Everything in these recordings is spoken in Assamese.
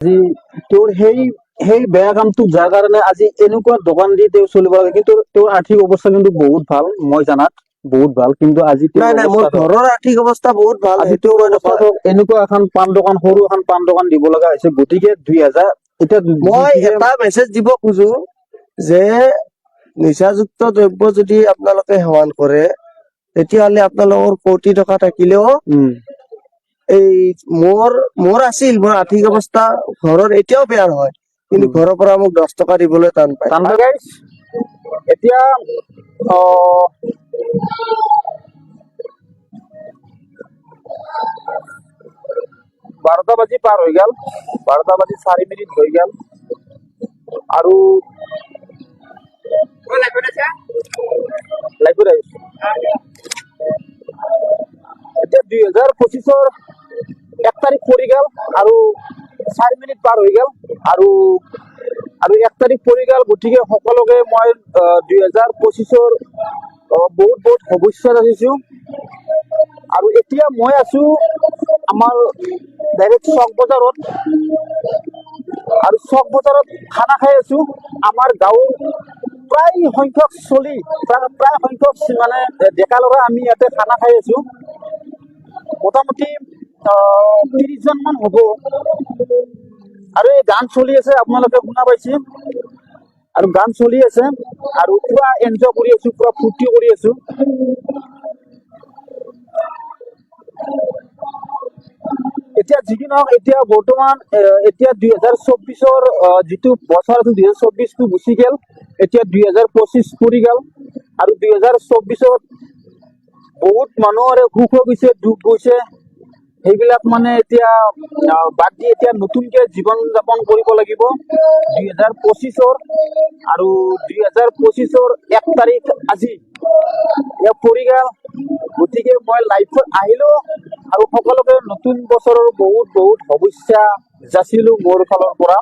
আজি তেওঁৰ সেই বেয়া কামটো যাৰ কাৰণে আজি এনেকুৱা দোকান দি তেওঁ চলিব লাগে, কিন্তু তেওঁৰ আৰ্থিক অৱস্থা কিন্তু বহুত ভাল, মই জানাত বহুত ভাল। কিন্তু আজি নাই নাই, মোৰ ঘৰৰ আৰ্থিক অৱস্থা বহুত ভাল। আজি তেওঁৰ অৱস্থা এনেকুৱা এখন পাণ দোকান, সৰু এখন পাণ দোকান দিব লগা হৈছে। গতিকে 2000 এতিয়া মই এটা মেছেজ দিব খোজো যে নিচাযুক্ত দ্ৰব্য যদি আপোনালোকে সেৱন কৰে, তেতিয়াহ'লে আপোনালোকৰ কোটি টকা থাকিলেও এই মোৰ আছিল, মোৰ আৰ্থিক অৱস্থা ঘৰৰ এতিয়াও বেয়া নহয়, কিন্তু ঘৰৰ পৰা মোক 10 টকা দিবলৈ টান পায়। এতিয়া 12টা বাজি পাৰ হৈ গেল, 12টা বাজি 4 মিনিট হৈ গেল। আৰু এতিয়া 2025-ৰ 1 তাৰিখ পৰি গেল আৰু 4 মিনিট পাৰ হৈ গেল আৰু 1 তাৰিখ পৰি গেল। গতিকে সকলোকে মই 2025-ৰ বহুত বহুত শুভেচ্ছা যাচিছো। আৰু এতিয়া মই আছো আমাৰ ডাইৰেক্ট চক বজাৰত, আৰু চক বজাৰত খানা খাই আছো। আমাৰ গাঁৱৰ প্ৰায় সংখ্যক প্ৰায় সংখ্যক মানে ডেকা ল'ৰা আমি ইয়াতে খানা খাই আছো। মোটামুটি 30 জন মান হ'ব। আৰু এই গান চলি আছে, আপোনালোকে শুনা পাইছে, আৰু গান চলি আছে আৰু পুৰা এনজয় কৰি আছো, পুৰা ফূৰ্তি কৰি আছো। এতিয়া যি কি নহওক, এতিয়া বৰ্তমান এতিয়া 2024-ৰ যিটো বছৰ আছিল, 2024টো গুচি গেল। এতিয়া 2025 পৰি গেল আৰু 2024-ত বহুত মানুহৰে সুখ গৈছে, দুখ গৈছে। সেইবিলাক মানে এতিয়া বাদ দি এতিয়া নতুনকে জীৱন যাপন কৰিব লাগিব 2025-ৰ। আৰু 2025-ৰ 1 তাৰিখ আজি পৰি গেল। গতিকে মই লাইফত আহিলো আৰু সকলোকে নতুন বছৰৰ বহুত বহুত শুভেচ্ছা যাচিলো মোৰ ফালৰ পৰা।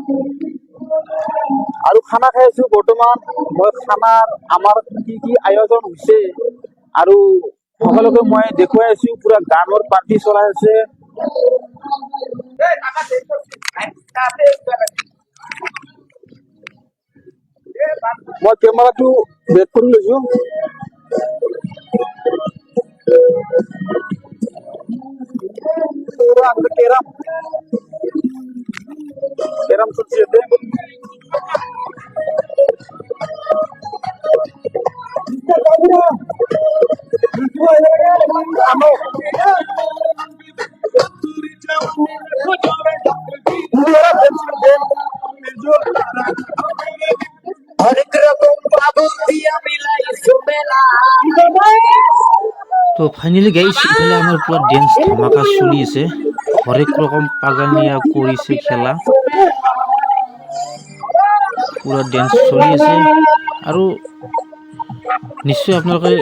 আৰু খানা খাই আছো বৰ্তমান। মই খানাৰ আমাৰ কি কি আয়োজন হৈছে আৰু সকলোকে মই দেখুৱাই আছো। পুৰা গানৰ পাৰ্টি চলাই আছে। মই কেমেৰাটো বেক কৰি লৈছো। কেৰাম চলছি ইয়াতে। তো ফাইনালি গাইস, ইফালে আমার পুরা ড্যান্স ধামাকা চলি আছে। হরেক রকম পাগানিয়া করিছে খেলা, পুরা ড্যান্স চলি আছে। আৰু নিশ্চয় আপোনালোকে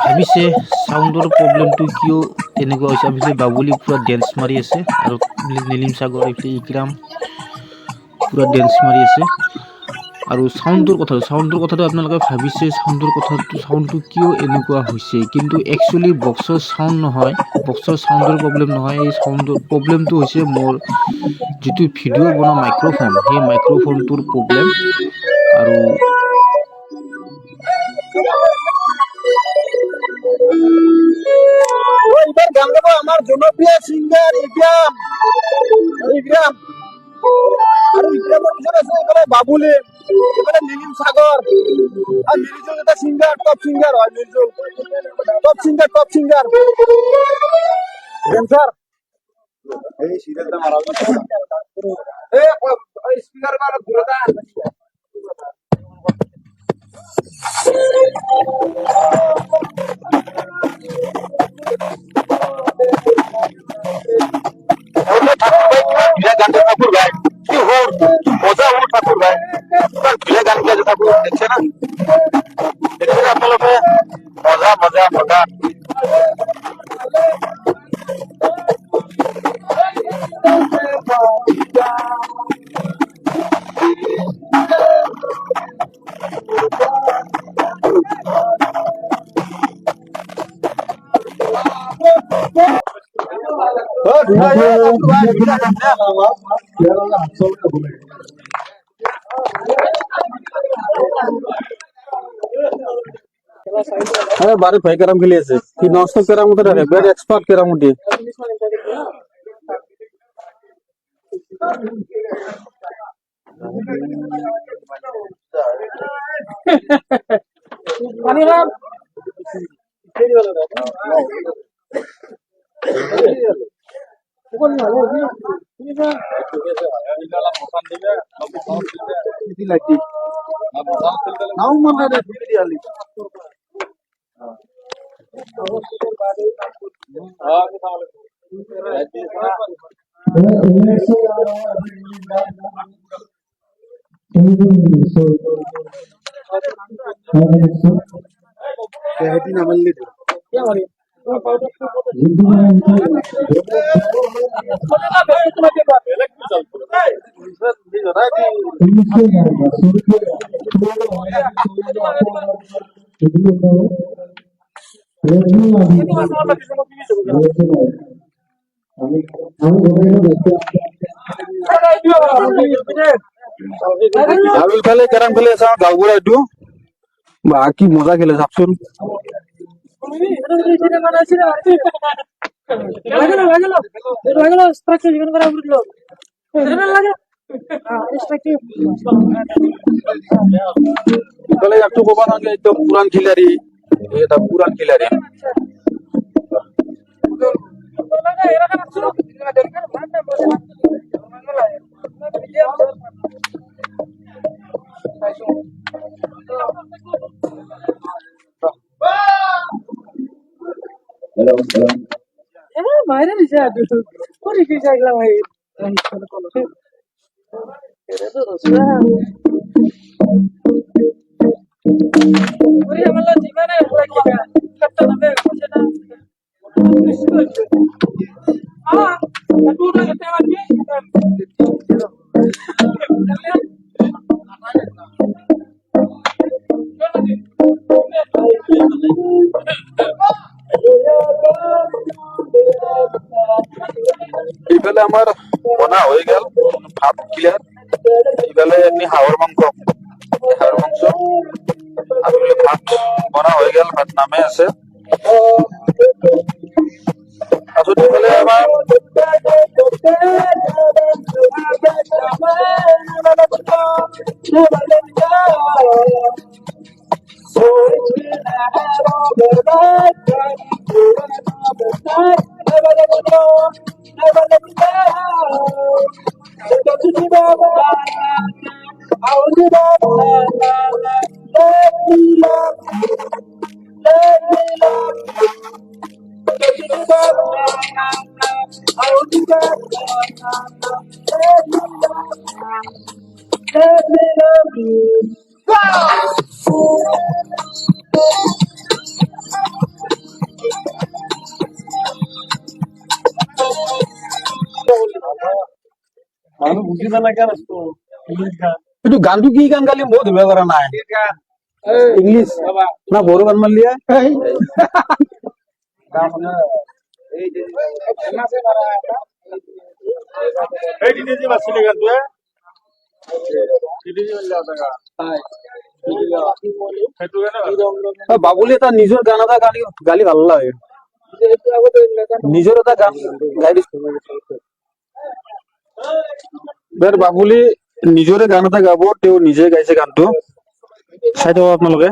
ভাবিছে সাউন্ডৰ প্ৰব্লেমটো কিয় তেনেকুৱা হৈছে। আমি বাবুলি পুৰা ড্যান্স মাৰি আছে আৰু নীলিম সাগৰ, এইফালে ইকৰাম পুৰা ড্যান্স মাৰি আছে। আৰু সাউন্ডৰ কথাটো আপোনালোকে ভাবিছে সাউন্ডটো কিয় এনেকুৱা হৈছে, কিন্তু একচুৱেলি বক্সৰ সাউন্ড নহয়, বক্সৰ সাউন্ডৰ প্ৰব্লেম নহয়। এই সাউন্ডৰ প্ৰব্লেমটো হৈছে মোৰ যিটো ভিডিঅ' বনোৱা মাইক্ৰফোন, সেই মাইক্ৰফোনটোৰ প্ৰব্লেম। আৰু এইবাৰ গান গাব আমাৰ জনপ্ৰিয় সিংগাৰ ইকৰাম। আৰু ইকৰামৰ পিছত আছে এইফালে বাবুলি, এইফালে নীলিম সাগৰ আৰু মিৰ্জুল। এটা সিংগাৰ, টপ সিংগাৰ হয় মিৰ্জুল, টপ সিংগাৰ ডেন্সাৰ। এই সিরিয়ালটা মারা এই স্পিকার বার দূরতা। গানটা ঠাকুর ভাই কি হোক মজা ও ঠাকুর ভাই ভিলে গান গাইছে ঠাকুর, দেখছে না? দেখছে আপনালোকে মজা মজা মজা। अरे बारे भाई कैरम खेली আছে কি নষ্ট ক্যারাম উঠে রে বেড এক্সপার্ট ক্যারাম উঠে পানি রাখ আবিল খেলে ক্যারাম খেলে আছে আমার গাঁও ঘুরা একটু বা কি মজা খেলে ভাবছুন তাহলে একটু কোবান আগে একদম পুরান খিলাড়ি এটা পুরান খিলাড়ি বাইরে দিছে করে কি যাইলা ভাই ওরে আমলা ঠিকানা লাগা কত হবে সেটা তুই না যেতে পারবি এইফালে আমার বনা হয়ে গেল ভাত ক্লিয়ার এইফালে এমনি হাওয়ার মাংস আর ভাত বনা হয়ে গেল ভাত নামে আছে আসলে এইফালে আমার একটু গানটো কি গান গালি বহুত ধুনীয়া কৰা নাই ইংলিছ না বড়ো গান মাৰলিয়া বাবুলি এটা নিজৰ গান এটা গালি গালি ভাল লাগে নিজৰ এটা গান গাই দিছো বেৰ বাবুলি নিজৰে গান এটা গাব তেওঁ নিজে গাইছে গানটো চাই থাকক আপোনালোকে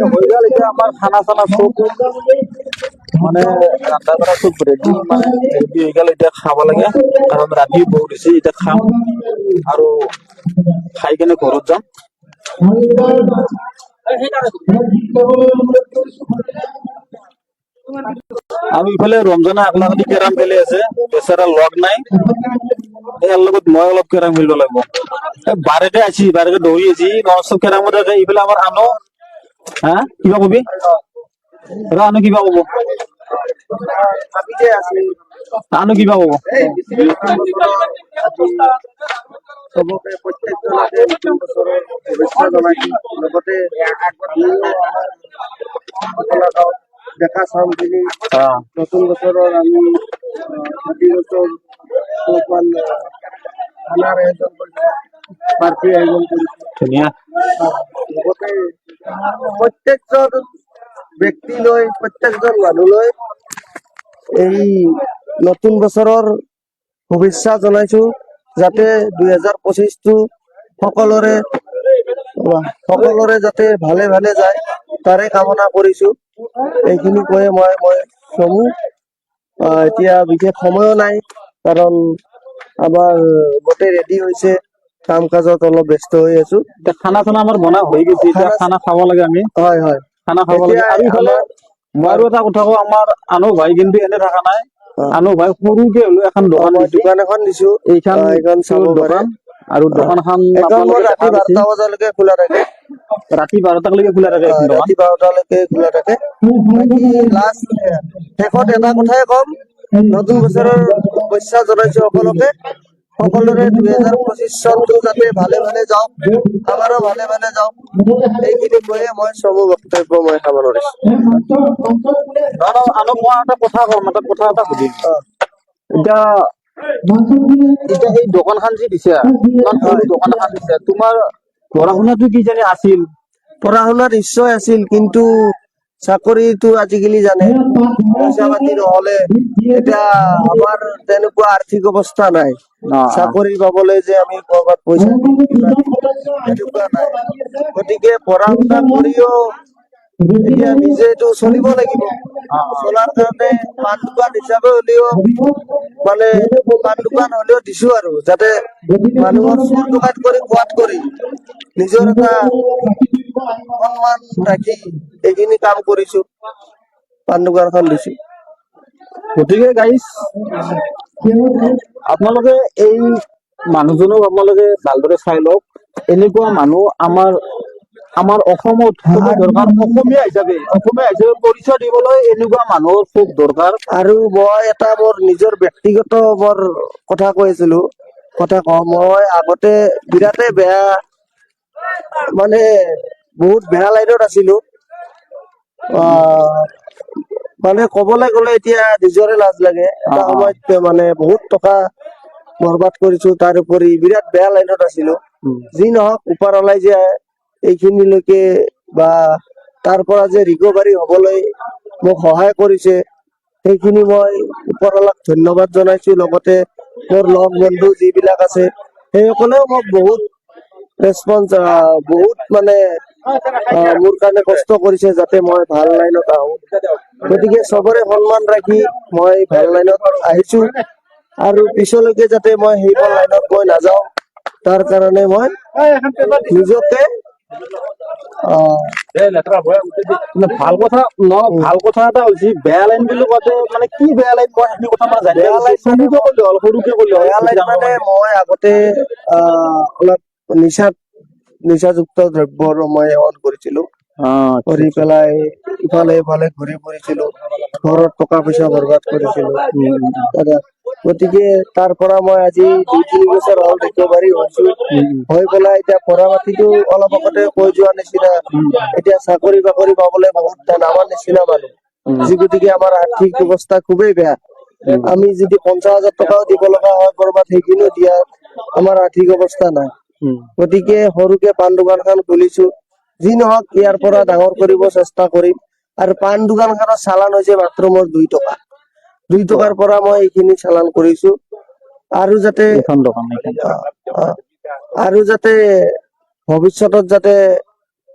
হৈ গ'ল এতিয়া আমাৰ খানা চানা চব মানে ৰান্ধা বাঢ়া চব ৰেডি মানে ৰেডি হৈ গ'ল এতিয়া খাব লাগে কাৰণ ৰাতি বহুত হৈছে এতিয়া খাম আৰু খাই কেনে ঘৰত যাম আৰু ইফালে ৰমজানে আগলাগতি কেৰাম খেলি আছে বেচাৰা লগ নাই ইয়াৰ লগত মই অলপ কেৰাম খেলিব লাগিব বাৰেকে আছি বাৰেকে দৌৰি আছি ননষ্টপ কেৰামত আছে ইফালে আমাৰ আনো হা কিবা কবি আনো কিবা কব আনো কিবা কব চবকে প্ৰত্যেকজনকে নতুন বছৰৰ শুভেচ্ছা জনাইছো লগতে আপোনালোকক দেখা চাম বুলি নতুন বছৰৰ আমি প্ৰতি বছৰ চৌপান খানাৰ আয়োজন কৰিছো পাৰ্টি আয়োজন কৰিছো ধুনীয়া লগতে প্ৰত্যেকজন ব্যক্তিলৈ প্ৰত্যেকজন মানুহলৈ এই নতুন বছৰৰ শুভেচ্ছা জনাইছো যাতে 2025টো সকলোৰে যাতে ভালে ভালে যায় তাৰে কামনা কৰিছো এইখিনি কৈয়ে মই চমু এতিয়া বিশেষ সময়ো নাই কাৰণ আমাৰ গোটেই ৰেডি হৈছে কাম কাজত অলপ ব্যস্ত হৈ আছো এতিয়া খানা চানা আমাৰ বনা হৈ গৈছে এতিয়া খানা খাব লাগে আমি হয় হয় খানা খাব লাগে এতিয়া আৰু ইফালে মই আৰু এটা কথা কওঁ আমাৰ আনো ভাই কিন্তু এনে থকা নাই আনো ভাই সৰুকে হলেও এখন দোকান মই দিছে দোকান এখন দিছো এইখন এইখন চাব পাৰে দোকান আৰু দোকানখন এখন মই আপোনালোকে ৰাতি দেখা 12টা পাইছে বজালৈকে খোলা থাকে ৰাতি 12টালৈকে খোলা থাকে এইখন দোকান ৰাতি 12টালৈকে খোলা থাকে বাকী লাষ্ট শেষত এটা কথাই কম নতুন বছৰৰ শুভেচ্ছা জনাইছো সকলোৰে 2025 চনটো যাতে ভালে ভালে যাওক আমাৰো ভালে ভালে যাওক এইখিনি কৈয়ে মই চমু বক্তব্য মই সামৰিছো আনো মই এটা কথা কম এটা কথা এটা সুধিম এতিয়া এতিয়া এই দোকানখন যে দিছে ইমান সৰু দোকান এখন দিছে তোমাৰ পঢ়া শুনাটো কি জানি আছিল পঢ়া শুনা নিশ্চয় আছিল কিন্তু চাকৰিটো আজিকালি জানে পইচা পাতি নহলে এতিয়া আমাৰ তেনেকুৱা আৰ্থিক অৱস্থা নাই চাকৰি পাবলৈ যে আমি কৰবাত পইচা দিম, কিবা দিম, তেনেকুৱা নাই গতিকে পঢ়া শুনা কৰিও এতিয়া নিজেটো চলিব লাগিব চলাৰ কাৰণে পাণ দোকান হিচাপে হলেও মানে পাণ দোকান হলেও দিছো আৰু যাতে মানুহৰ চুৰ দোকান কৰি খোৱাত কৰি নিজৰ এটা সন্মান ৰাখি এইখিনি কাম কৰিছো পাণ দোকানখন দিছো গতিকে গাইজ আপোনালোকে এই মানুহজনক আপোনালোকে ভালদৰে চাই লওক এনেকুৱা মানুহ আমাৰ অসমত খুবেই দৰকাৰ অসমীয়া হিচাপে পৰিচয় দিবলৈ এনেকুৱা মানুহৰ খুব দৰকাৰ আৰু মই এটা মোৰ নিজৰ ব্যক্তিগত মোৰ কথা কৈ আছিলো কথা কওঁ মই আগতে বিৰাটে বেয়া মানে বহুত বেয়া লাইনত আছিলো মানে কবলৈ গলে এতিয়া নিজৰে লাজ লাগে এটা সময়ত মানে বহুত টকা বৰবাদ কৰিছো তাৰ উপৰি বিৰাট বেয়া লাইনত আছিলো যি নহওক ওপৰলাই যে এইখিনিলৈকে বা তাৰ পৰা যে ৰিকভাৰী হবলৈ মোক সহায় কৰিছে সেইখিনি মই ওপৰৱালাক ধন্যবাদ জনাইছো লগতে মোৰ লগ বন্ধু যিবিলাক আছে সেইসকলেও মোক বহুত ৰেছপন্স বহুত মানে মোৰ কাৰণে কষ্ট কৰিছে যাতে মই ভাল লাইনত আহো গতিকে চবৰে সন্মান ৰাখি মই ভাল লাইনত আহিছো আৰু পিছলৈকে যাতে মই সেইখন লাইনত মই নাযাওঁ তাৰ কাৰণে মই নিজকে ভাল কথা ভাল কথা এটা হৈছে বেয়া লাইন বুলি কওঁতে মানে কি বেয়া লাইন মই সেইখিনি কথা মানে জানিব বেয়া লাইন সৰুকে ক'লে হ'ল বেয়া লাইন মানে মই আগতে অলপ নিচাযুক্ত দ্ৰব্যৰ মই সেৱন কৰিছিলো কৰি পেলাই ইফালে ইফালে ঘূৰি ফুৰিছিলো, ঘৰত টকা পইচা বৰবাদ কৰিছিলো। দাদা, গতিকে তাৰ পৰা মই আজি 2-3 বছৰ হ'ল ৰিকভাৰী হৈছো। হৈ পেলাই এতিয়া পঢ়া পাতিটো অলপ আগতে কৈ যোৱা নিচিনা, এতিয়া চাকৰি বাকৰি পাবলৈ বহুত টান আমাৰ নিচিনা মানুহ, যি গতিকে আমাৰ আৰ্থিক ব্যৱস্থা খুবেই বেয়া। আমি যদি 50,000 টকাও দিব লগা হয় কৰবাত, সেইখিনিও দিয়া আমাৰ আৰ্থিক অৱস্থা নাই। গতিকে সৰুকে পাণ দোকানখন খুলিছো, যি নহওক ইয়াৰ পৰা ডাঙৰ কৰিব চেষ্টা কৰিম। আৰু পাণ দোকানখনৰ চালান হৈছে মাত্ৰ মোৰ 2 টকা। 2 টকাৰ পৰা মই এইখিনি চালান কৰিছো। আৰু যাতে আৰু যাতে ভৱিষ্যতত যাতে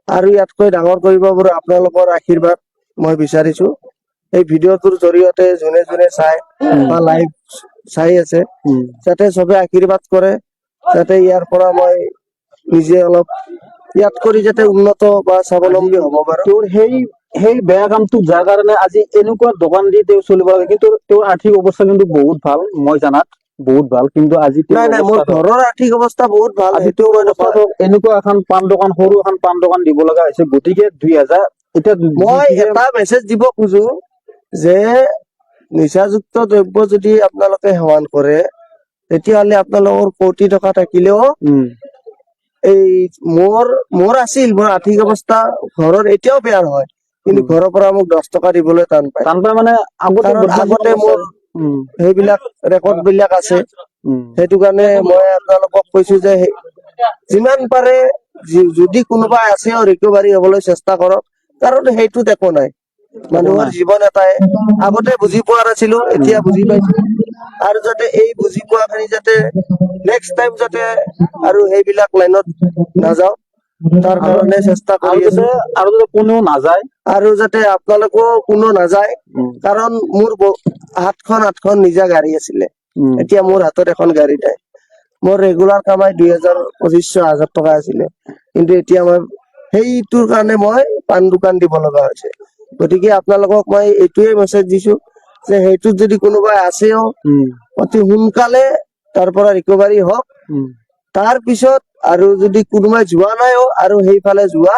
আৰু ইয়াতকৈ ডাঙৰ কৰিব পাৰো, আপোনালোকৰ আশীৰ্বাদ মই বিচাৰিছো। এই ভিডিঅ'টোৰ জৰিয়তে যোনে যোনে চাই বা লাইভ চাই আছে, যাতে চবে আশীৰ্বাদ কৰে, যাতে ইয়াৰ পৰা মই নিজে অলপ ইয়াত কৰি যাতে উন্নত বা স্বাৱলম্বী হ'ব পাৰো। তেওঁৰ সেই বেয়া কামটোক যাৰ কাৰণে আজি এনেকুৱা দোকান দি তেওঁ চলিব লাগে, কিন্তু তেওঁৰ আৰ্থিক অৱস্থা কিন্তু বহুত ভাল, মই জানাত বহুত ভাল। কিন্তু আজি নাই নাই, মোৰ ঘৰৰ আৰ্থিক অৱস্থা বহুত ভাল। আজি সেইটো তেওঁৰ মই অৱস্থা নকওঁ। এনেকুৱা এখন পাণ দোকান, সৰু এখন পাণ দোকান দিব লগা হৈছে। গতিকে 2000 এতিয়া মই যিহে এটা মেছেজ দিব খোজো যে নিচাযুক্ত দ্ৰব্য যদি আপোনালোকে সেৱন কৰে, তেতিয়াহ'লে আপোনালোকৰ কোটি টকা থাকিলেও এই মোৰ আছিল, মোৰ আৰ্থিক অৱস্থা ঘৰৰ এতিয়াও বেয়া নহয়, কিন্তু ঘৰৰ পৰা মোক 10 টকা দিবলৈ টান পায়। তাৰপৰা মানে কাৰণ আগতে মোৰ সেইবিলাক ৰেকৰ্ড বিলাক আছে। সেইটো কাৰণে মই আপোনালোকক কৈছো যে যিমান পাৰে যদি কোনোবা আছেও ৰিকভাৰী হবলৈ চেষ্টা কৰক, কাৰণ সেইটোত একো নাই। মানুহৰ জীৱন এটাই, আগতে বুজি পোৱা নাছিলো, এতিয়া বুজি পাইছো। আৰু যাতে এই বুজি পোৱা খিনি যাতে নেক্সট টাইম যাতে আৰু সেইবিলাক লাইনত নাযাও, তাৰ কাৰণে চেষ্টা কৰি আছো। আৰু যাতে কোনো নাযায়, আৰু যাতে আপোনালোকো কোনো নাযায়, কাৰণ মোৰ 7খন নিজা গাড়ী আছিলে, এতিয়া মোৰ হাতত এখন গাড়ী নাই। মোৰ ৰেগুলাৰ কামাই 2,000-2,500 টকা আছিলে, কিন্তু এতিয়া মই সেইটোৰ কাৰণে মই পাণ দোকান দিব লগা হৈছে। গতিকে আপোনালোকক মই এইটোয়ে মেছেজ দিছো যে সেইটোত যদি কোনোবাই আছেও, অতি সোনকালে তাৰ পৰা ৰিকভাৰী হওক। তাৰ পিছত আৰু যদি কোনোবাই যোৱা নাইও আৰু সেইফালে যোৱা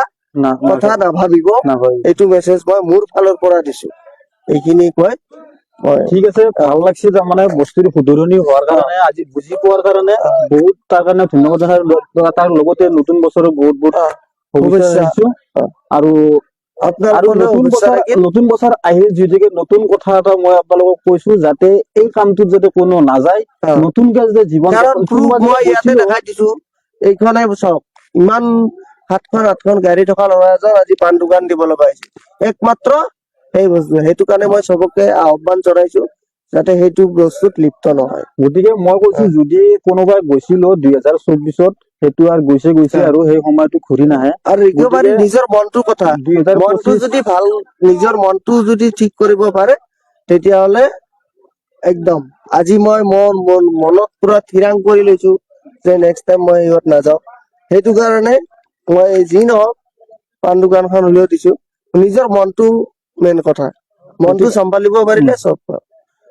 কথা নাভাবিব, এইটো মেছেজ মই মোৰ ফালৰ পৰা দিছো। এইখিনি কয় ঠিক আছে, ভাল লাগছে। তাৰমানে বস্তুটো শুধৰণি হোৱাৰ কাৰণে, আজি বুজি পোৱাৰ কাৰণে বহুত তাৰ কাৰণে ধন্যবাদ জনাইছো। তাৰ লগতে নতুন বছৰৰ বহুত বহুত শুভেচ্ছা জনাইছো। আৰু নতুন বছৰ আহিল যিহেতুকে নতুন কথা এটা মই আপোনালোকক কৈছো, যাতে এই কামটোত যাতে কোনো নাযায়, নতুনকে যাতে জীৱন মই ইয়াতে দেখাই দিছো। এইখনে চাওক, ইমান 7খন গাড়ী থকা ল'ৰা এজন আজি পাণ দোকান দিব লগা হৈছে, একমাত্ৰ সেই বস্তু। সেইটো কাৰণে মই চবকে আহ্বান জনাইছো যাতে সেইটো বস্তুত লিপ্ত নহয়। গতিকে মই কৈছো, যদি কোনোবাই গৈছিলো 2024-ত, সেইটো আৰু গৈছে আৰু সেই সময়টো ঘূৰি নাহে। আৰু ৰিকভাৰী নিজৰ মনটোৰ কথা, মনটো 2025 যদি ভাল, নিজৰ মনটো যদি ঠিক কৰিব পাৰে, তেতিয়াহ'লে একদম আজি মই মনত পুৰা থিৰাং কৰি লৈছো যে নেক্সট টাইম মই ইহঁত নাযাওঁ। সেইটো কাৰণে মই যি নহওক পাণ দোকানখন উলিয়াই দিছো। নিজৰ মনটো মেইন কথা, মনটো চম্ভালিব পাৰিলে চব।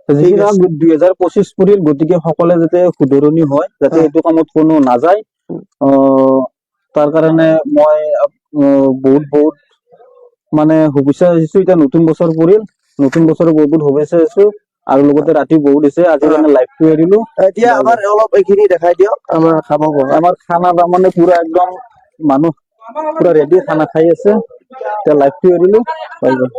ঠিক আছে, 2025 পৰিল, গতিকে সকলোৱে যাতে শুধৰণি হয়, যাতে এইটো কামত কোনো নাযায়। তাৰ কাৰণে মই বহুত বহুত মানে শুভেচ্ছা দিছো। এতিয়া নতুন বছৰ পৰিল, নতুন বছৰৰ বহুত বহুত শুভেচ্ছা দিছো। আৰু লগতে ৰাতি বহুত হৈছে, আজিৰ কাৰণে লাইভটো এৰিলো। এতিয়া আমাৰ অলপ এইখিনি দেখাই দিয়ক, আমাৰ খাব বহা। আমাৰ খানা তাৰমানে পুৰা একদম মানুহ পুৰা ৰেডি, খানা খাই আছে। এতিয়া লাইভটো এৰিলো। Bye bye.